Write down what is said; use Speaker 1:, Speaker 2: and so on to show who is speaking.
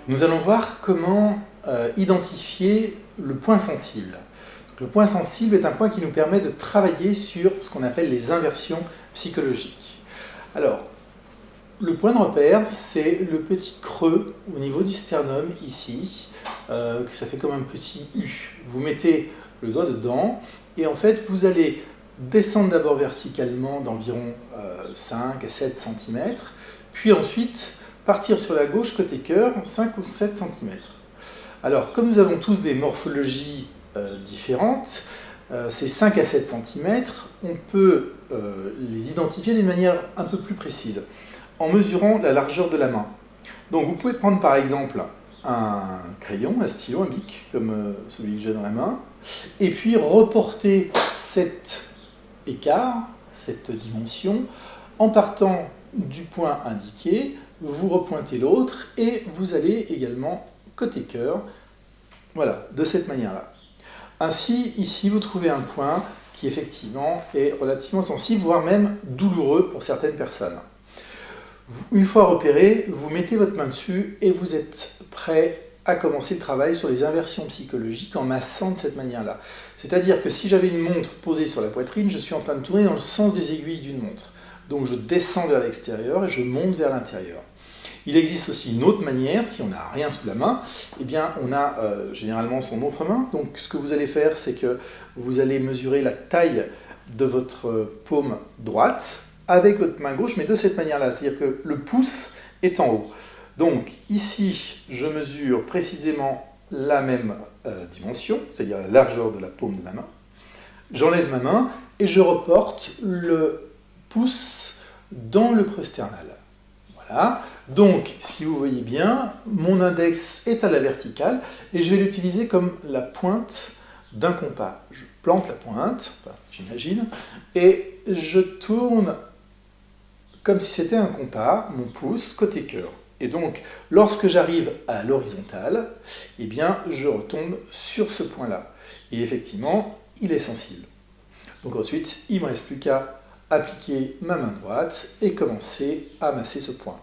Speaker 1: Nous allons voir comment identifier le point sensible. Donc, le point sensible est un point qui nous permet de travailler sur ce qu'on appelle les inversions psychologiques. Alors, le point de repère, c'est le petit creux au niveau du sternum, ici, ça fait comme un petit U. Vous mettez le doigt dedans, et en fait, vous allez descendre d'abord verticalement d'environ 5 à 7 cm, puis ensuite partir sur la gauche côté cœur, 5 ou 7 cm. Alors, comme nous avons tous des morphologies différentes, ces 5 à 7 cm, on peut les identifier d'une manière un peu plus précise, en mesurant la largeur de la main. Donc vous pouvez prendre par exemple un crayon, un stylo, un bic, comme celui que j'ai dans la main, et puis reporter cet écart, cette dimension, en partant du point indiqué, vous repointez l'autre, et vous allez également côté cœur, voilà, de cette manière-là. Ainsi, ici, vous trouvez un point qui effectivement est relativement sensible, voire même douloureux pour certaines personnes. Une fois repéré, vous mettez votre main dessus et vous êtes prêt à commencer le travail sur les inversions psychologiques en massant de cette manière-là. C'est-à-dire que si j'avais une montre posée sur la poitrine, je suis en train de tourner dans le sens des aiguilles d'une montre. Donc je descends vers l'extérieur et je monte vers l'intérieur. Il existe aussi une autre manière, si on n'a rien sous la main, eh bien on a généralement son autre main. Donc ce que vous allez faire, c'est que vous allez mesurer la taille de votre paume droite avec votre main gauche, mais de cette manière-là, c'est-à-dire que le pouce est en haut. Donc ici, je mesure précisément la même dimension, c'est-à-dire la largeur de la paume de ma main. J'enlève ma main et je reporte le pouce dans le creux sternal. Voilà. Donc, si vous voyez bien, mon index est à la verticale et je vais l'utiliser comme la pointe d'un compas. Je plante la pointe, enfin, j'imagine, et je tourne comme si c'était un compas, mon pouce, côté cœur. Et donc, lorsque j'arrive à l'horizontale, eh bien, je retombe sur ce point-là. Et effectivement, il est sensible. Donc ensuite, il ne me reste plus qu'à appliquer ma main droite et commencer à masser ce point.